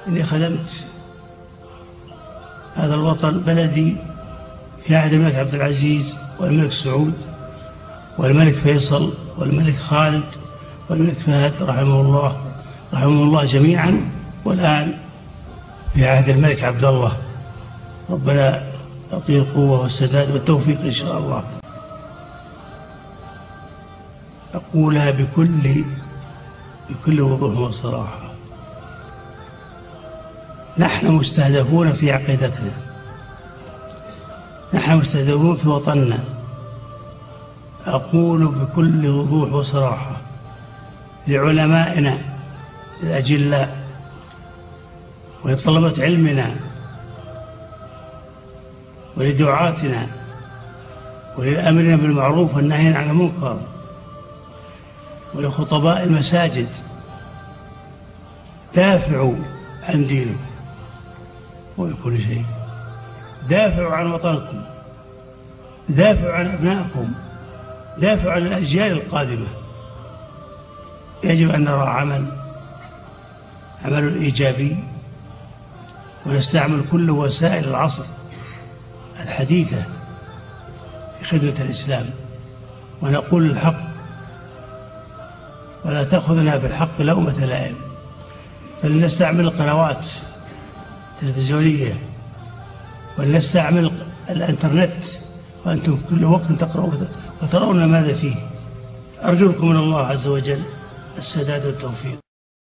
إني خدمت هذا الوطن بلدي في عهد الملك عبد العزيز والملك سعود والملك فيصل والملك خالد والملك فهد رحمه الله جميعا، والآن في عهد الملك عبد الله. ربنا يعطيه القوة والسداد والتوفيق إن شاء الله. أقولها بكل وضوح وصراحة: نحن مستهدفون في عقيدتنا، نحن مستهدفون في وطننا. أقول بكل وضوح وصراحة لعلمائنا الأجلاء ولطلبة علمنا ولدعاتنا وللأمرين بالمعروف والنهي عن المنكر ولخطباء المساجد: دافعوا عن دينكم وبكل شيء، دافعوا عن وطنكم، دافعوا عن أبنائكم، دافعوا عن الأجيال القادمة. يجب أن نرى عمل إيجابي، ونستعمل كل وسائل العصر الحديثة في خدمة الإسلام، ونقول الحق ولا تأخذنا بالحق لومة لائم. فلنستعمل القنوات التلفزيونية ولنستعمل الإنترنت، وأنتم كل وقت تقرؤون وترون ماذا فيه. أرجوكم من الله عز وجل السداد والتوفيق.